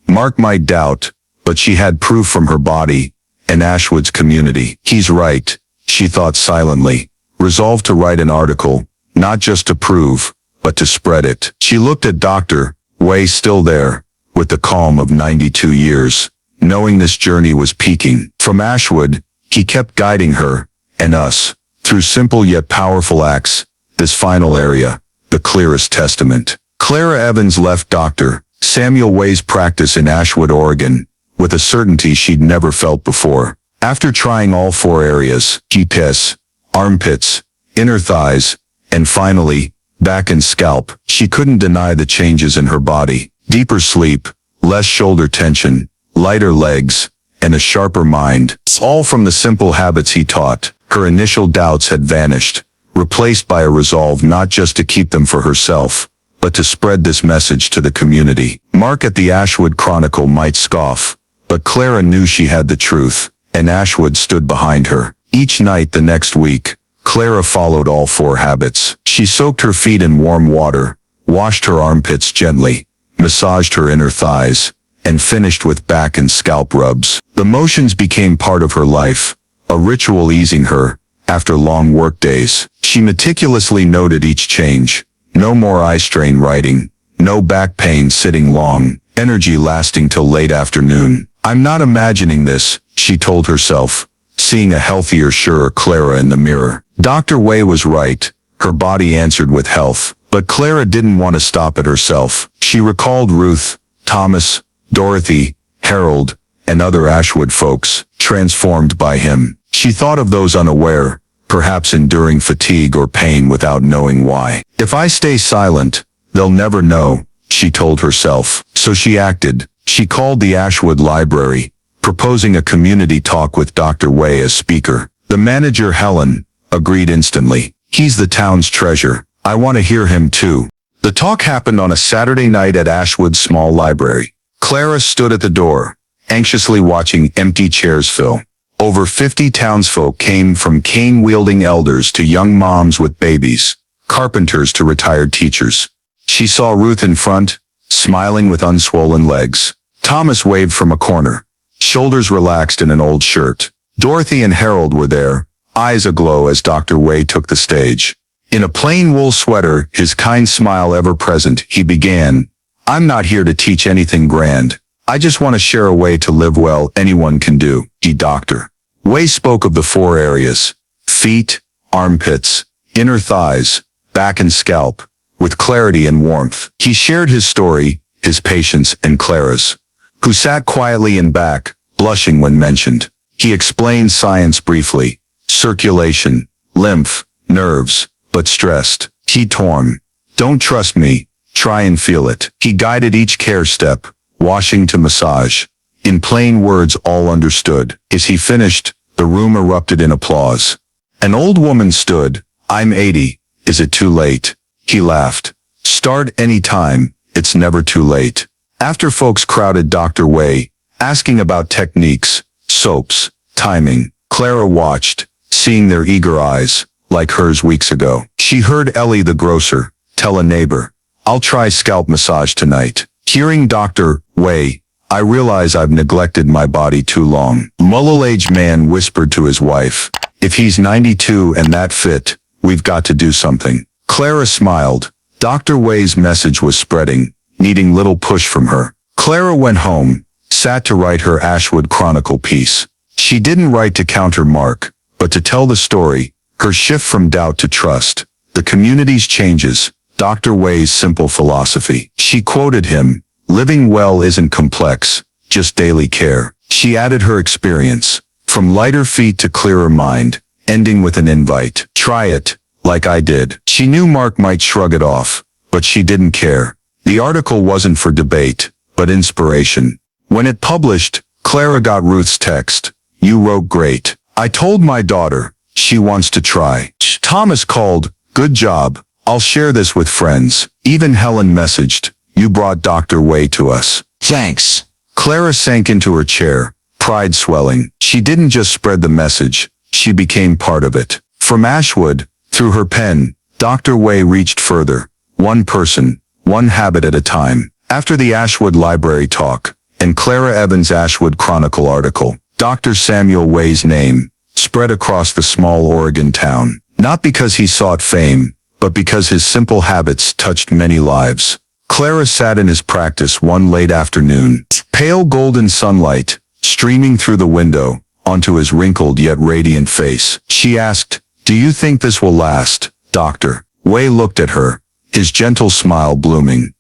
Mark might doubt, but she had proof from her body and Ashwood's community. He's right, she thought silently, resolved to write an article, not just to prove, but to spread it. She looked at Dr. Way, still there, with the calm of 92 years, knowing this journey was peaking. From Ashwood, he kept guiding her, and us, through simple yet powerful acts, this final area, the clearest testament. Clara Evans left Dr. Samuel Way's practice in Ashwood, Oregon, with a certainty she'd never felt before. After trying all 4 areas, hips, armpits, inner thighs, and finally, back and scalp, she couldn't deny the changes in her body. Deeper sleep, less shoulder tension, lighter legs, and a sharper mind. All from the simple habits he taught. Her initial doubts had vanished, replaced by a resolve not just to keep them for herself, but to spread this message to the community. Mark at the Ashwood Chronicle might scoff, but Clara knew she had the truth, and Ashwood stood behind her. Each night the next week, Clara followed all 4 habits. She soaked her feet in warm water, washed her armpits gently, massaged her inner thighs, and finished with back and scalp rubs. The motions became part of her life, a ritual easing her after long work days. She meticulously noted each change. No more eye strain writing, no back pain sitting long, energy lasting till late afternoon. I'm not imagining this, she told herself, seeing a healthier, surer Clara in the mirror. Dr. Wei was right. Her body answered with health. But Clara didn't want to stop at herself. She recalled Ruth, Thomas, Dorothy, Harold, and other Ashwood folks, transformed by him. She thought of those unaware, perhaps enduring fatigue or pain without knowing why. If I stay silent, they'll never know, she told herself. So she acted. She called the Ashwood Library, proposing a community talk with Dr. Wei as speaker. The manager, Helen, agreed instantly. He's the town's treasure. I want to hear him too. The talk happened on a Saturday night at Ashwood's small library. Clara stood at the door, anxiously watching empty chairs fill. Over 50 townsfolk came, from cane-wielding elders to young moms with babies, carpenters to retired teachers. She saw Ruth in front, smiling with unswollen legs. Thomas waved from a corner, shoulders relaxed in an old shirt. Dorothy and Harold were there, eyes aglow as Dr. Wei took the stage. In a plain wool sweater, his kind smile ever present, he began, I'm not here to teach anything grand. I just want to share a way to live well anyone can do. Dr. Wei spoke of the 4 areas: feet, armpits, inner thighs, back and scalp, with clarity and warmth. He shared his story, his patience and Clara's, who sat quietly in back, blushing when mentioned. He explained science briefly: circulation, lymph, nerves, but stressed, T torn. Don't trust me, try and feel it. He guided each care step, washing to massage. In plain words all understood. As he finished, the room erupted in applause. An old woman stood. I'm 80. Is it too late? He laughed. Start any time. It's never too late. After folks crowded Dr. Wei, asking about techniques, soaps, timing, Clara watched, seeing their eager eyes, like hers weeks ago. She heard Ellie the grocer tell a neighbor, I'll try scalp massage tonight. Hearing Dr. Wei, I realize I've neglected my body too long. Middle-aged man whispered to his wife, if he's 92 and that fit, we've got to do something. Clara smiled. Dr. Wei's message was spreading, needing little push from her. Clara went home, sat to write her Ashwood Chronicle piece. She didn't write to counter Mark, but to tell the story, her shift from doubt to trust, the community's changes, Dr. Wei's simple philosophy. She quoted him, living well isn't complex, just daily care. She added her experience, from lighter feet to clearer mind, ending with an invite. Try it, like I did. She knew Mark might shrug it off, but she didn't care. The article wasn't for debate, but inspiration. When it published, Clara got Ruth's text. You wrote great. I told my daughter, she wants to try. Thomas called, good job. I'll share this with friends. Even Helen messaged, you brought Dr. Wei to us. Thanks. Clara sank into her chair, pride swelling. She didn't just spread the message, she became part of it. From Ashwood, through her pen, Dr. Wei reached further. One person, one habit at a time. After the Ashwood Library talk, and Clara Evans' Ashwood Chronicle article, Dr. Samuel Wei's name spread across the small Oregon town. Not because he sought fame, but because his simple habits touched many lives. Clara sat in his practice one late afternoon. Pale golden sunlight, streaming through the window, onto his wrinkled yet radiant face. She asked, do you think this will last, Doctor? Wei looked at her, his gentle smile blooming.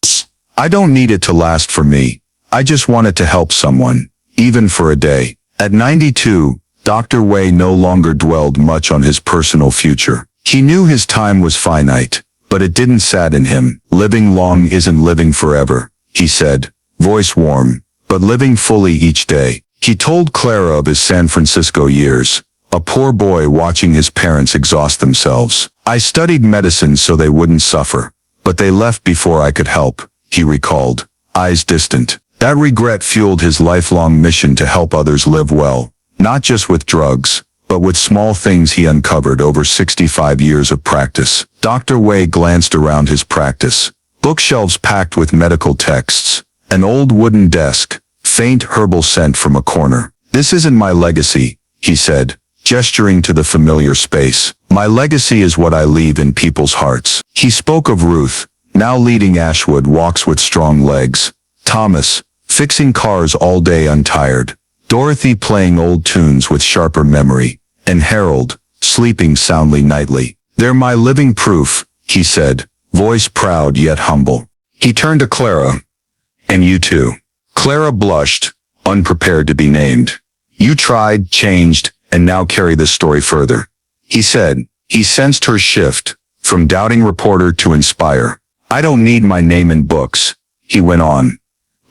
I don't need it to last for me. I just want it to help someone, even for a day. At 92, Dr. Wei no longer dwelled much on his personal future. He knew his time was finite, but it didn't sadden him. Living long isn't living forever, he said, voice warm, but living fully each day. He told Clara of his San Francisco years, a poor boy watching his parents exhaust themselves. I studied medicine so they wouldn't suffer, but they left before I could help, he recalled, eyes distant. That regret fueled his lifelong mission to help others live well, not just with drugs, but with small things he uncovered over 65 years of practice. Dr. Wei glanced around his practice. Bookshelves packed with medical texts, an old wooden desk, faint herbal scent from a corner. This isn't my legacy, he said, gesturing to the familiar space. My legacy is what I leave in people's hearts. He spoke of Ruth, now leading Ashwood Walks with Strong Legs, Thomas, fixing cars all day untired, Dorothy playing old tunes with sharper memory, and Harold, sleeping soundly nightly. They're my living proof, he said, voice proud yet humble. He turned to Clara. And you too. Clara blushed, unprepared to be named. You tried, changed, and now carry this story further. He said. He sensed her shift, from doubting reporter to inspire. I don't need my name in books, he went on.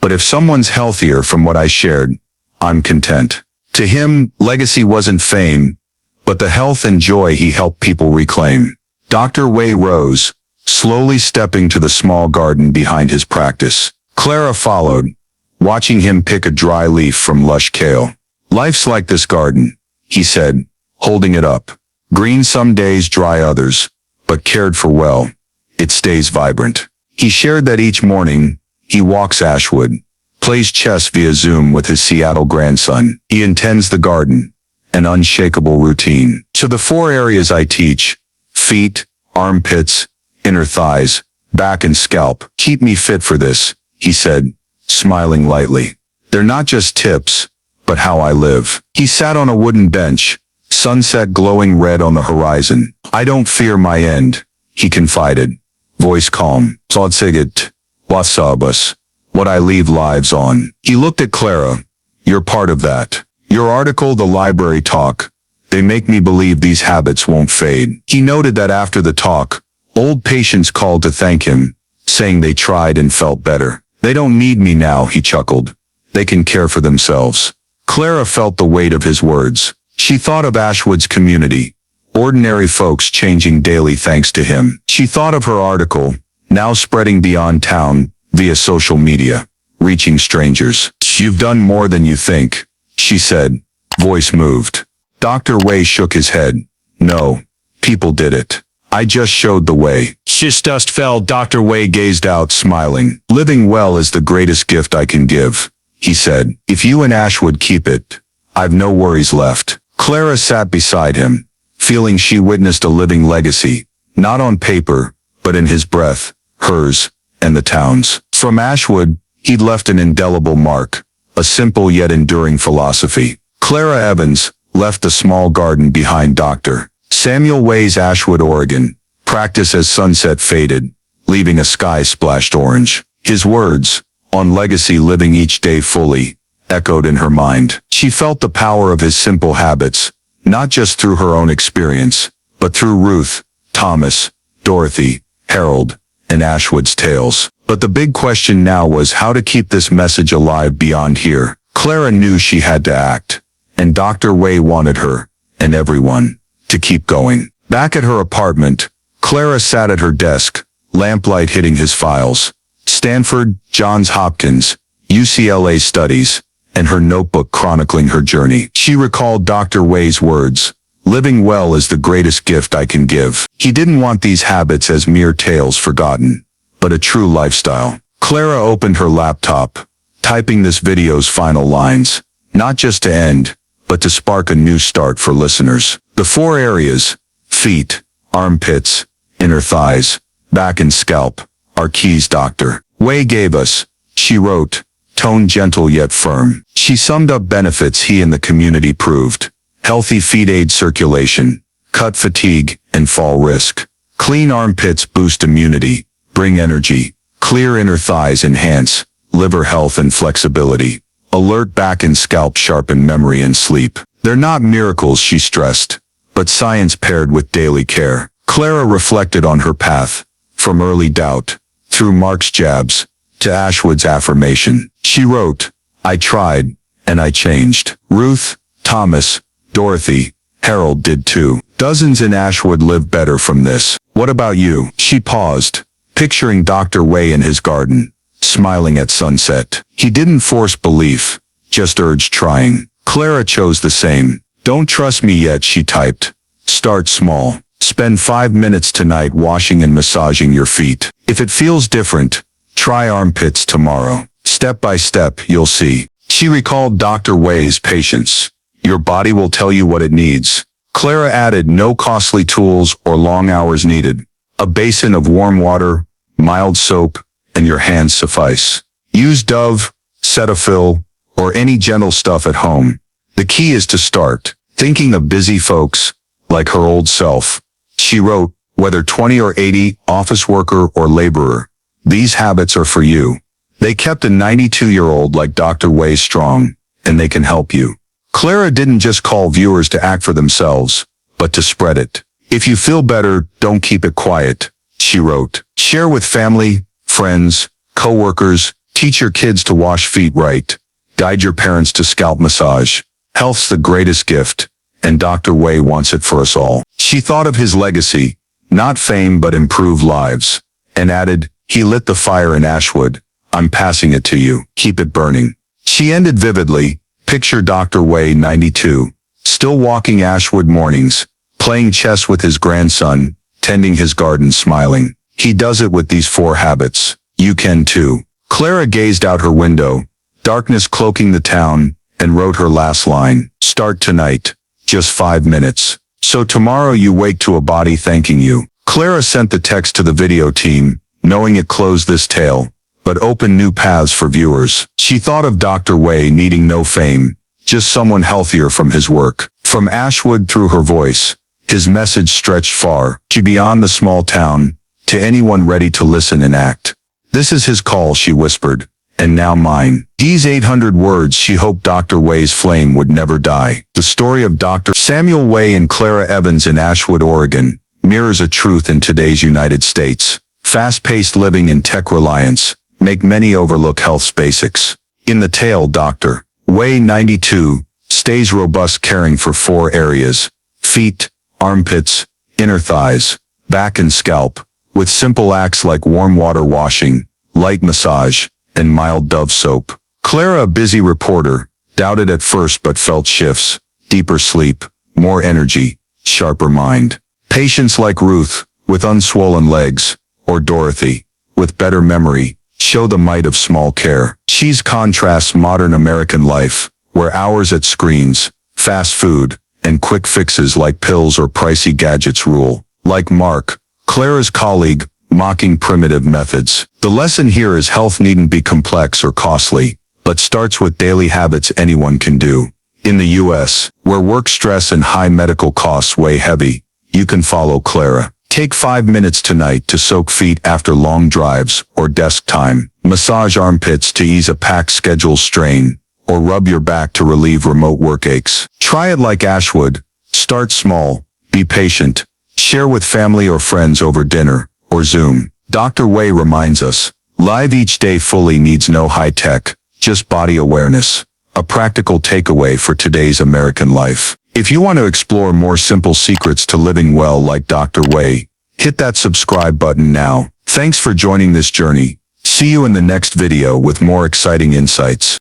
But if someone's healthier from what I shared, I'm content. To him, legacy wasn't fame, but the health and joy he helped people reclaim. Dr. Wei rose, slowly stepping to the small garden behind his practice. Clara followed, watching him pick a dry leaf from lush kale. Life's like this garden, he said, holding it up. Green some days, dry others, but cared for well, it stays vibrant. He shared that each morning, he walks Ashwood, plays chess via Zoom with his Seattle grandson. He intends the garden, an unshakable routine. To the 4 areas I teach, feet, armpits, inner thighs, back and scalp, keep me fit for this, he said, smiling lightly. They're not just tips, but how I live. He sat on a wooden bench, sunset glowing red on the horizon. I don't fear my end, he confided, voice calm. Zodsiget, wasabus, what I leave lives on. He looked at Clara. You're part of that. Your article, the library talk, they make me believe these habits won't fade. He noted that after the talk, old patients called to thank him, saying they tried and felt better. They don't need me now, he chuckled. They can care for themselves. Clara felt the weight of his words. She thought of Ashwood's community, ordinary folks changing daily thanks to him. She thought of her article, now spreading beyond town, via social media, reaching strangers. You've done more than you think, she said, voice moved. Dr. Wei shook his head. No, people did it. I just showed the way. Shish dust fell. Dr. Wei gazed out, smiling. Living well is the greatest gift I can give, he said. If you and Ashwood keep it, I've no worries left. Clara sat beside him, feeling she witnessed a living legacy, not on paper, but in his breath, hers, and the town's. From Ashwood, he'd left an indelible mark, a simple yet enduring philosophy. Clara Evans left the small garden behind Dr. Samuel Wei's Ashwood, Oregon, practice as sunset faded, leaving a sky splashed orange. His words, on legacy living each day fully, echoed in her mind. She felt the power of his simple habits, not just through her own experience, but through Ruth, Thomas, Dorothy, Harold, and Ashwood's tales. But the big question now was how to keep this message alive beyond here. Clara knew she had to act, and Dr. Wei wanted her, and everyone, to keep going. Back at her apartment, Clara sat at her desk, lamplight hitting his files. Stanford, Johns Hopkins, UCLA studies, and her notebook chronicling her journey. She recalled Dr. Wei's words, living well is the greatest gift I can give. He didn't want these habits as mere tales forgotten, but a true lifestyle. Clara opened her laptop, typing this video's final lines, not just to end, but to spark a new start for listeners. The 4 areas, feet, armpits, inner thighs, back and scalp, are keys Dr. Wei gave us, she wrote, tone gentle yet firm. She summed up benefits he and the community proved. Healthy feet aid circulation, cut fatigue and fall risk. Clean armpits boost immunity, bring energy. Clear inner thighs enhance liver health and flexibility. Alert back and scalp sharpen memory and sleep. They're not miracles, she stressed, but science paired with daily care. Clara reflected on her path, from early doubt, through Mark's jabs, to Ashwood's affirmation. She wrote, I tried, and I changed. Ruth, Thomas, Dorothy, Harold did too. Dozens in Ashwood live better from this. What about you? She paused, picturing Dr. Wei in his garden, smiling at sunset. He didn't force belief, just urged trying. Clara chose the same. Don't trust me yet, she typed. Start small. Spend 5 minutes tonight washing and massaging your feet. If it feels different, try armpits tomorrow. Step by step, you'll see. She recalled Dr. Wei's patience. Your body will tell you what it needs. Clara added no costly tools or long hours needed. A basin of warm water, mild soap, and your hands suffice. Use Dove, Cetaphil, or any gentle stuff at home. The key is to start. Thinking of busy folks, like her old self. She wrote, whether 20 or 80, office worker or laborer, these habits are for you. They kept a 92-year-old like Dr. Wei strong, and they can help you. Clara didn't just call viewers to act for themselves, but to spread it. If you feel better, don't keep it quiet, she wrote. Share with family, friends, co-workers, teach your kids to wash feet right, guide your parents to scalp massage. Health's the greatest gift, and Dr. Wei wants it for us all. She thought of his legacy, not fame but improved lives, and added, he lit the fire in Ashwood. I'm passing it to you. Keep it burning. She ended vividly. Picture Dr. Wei, 92, still walking Ashwood mornings, playing chess with his grandson, tending his garden, smiling. He does it with these 4 habits. You can too. Clara gazed out her window, darkness cloaking the town, and wrote her last line. Start tonight. Just 5 minutes. So tomorrow you wake to a body thanking you. Clara sent the text to the video team, knowing it closed this tale, but opened new paths for viewers. She thought of Dr. Wei needing no fame, just someone healthier from his work. From Ashwood through her voice, his message stretched far, to beyond the small town, to anyone ready to listen and act. This is his call, she whispered, and now mine. These 800 words she hoped Dr. Wei's flame would never die. The story of Dr. Samuel Wei and Clara Evans in Ashwood, Oregon, mirrors a truth in today's United States. Fast-paced living and tech reliance make many overlook health's basics. In the tale, Dr. Wei, 92, stays robust, caring for 4 areas: feet, armpits, inner thighs, back and scalp, with simple acts like warm water washing, light massage, and mild Dove soap. Clara, a busy reporter, doubted at first but felt shifts: deeper sleep, more energy, sharper mind. Patients like Ruth, with unswollen legs, or Dorothy, with better memory, show the might of small care. She's contrasts modern American life, where hours at screens, fast food, and quick fixes like pills or pricey gadgets rule. Like Mark, Clara's colleague, mocking primitive methods. The lesson here is health needn't be complex or costly, but starts with daily habits anyone can do. In the U.S., where work stress and high medical costs weigh heavy, you can follow Clara. Take 5 minutes tonight to soak feet after long drives or desk time. Massage armpits to ease a packed schedule strain, or rub your back to relieve remote work aches. Try it like Ashwood. Start small, be patient, share with family or friends over dinner or Zoom. Dr. Wei reminds us, live each day fully needs no high tech, just body awareness. A practical takeaway for today's American life. If you want to explore more simple secrets to living well like Dr. Wei, hit that subscribe button now. Thanks for joining this journey. See you in the next video with more exciting insights.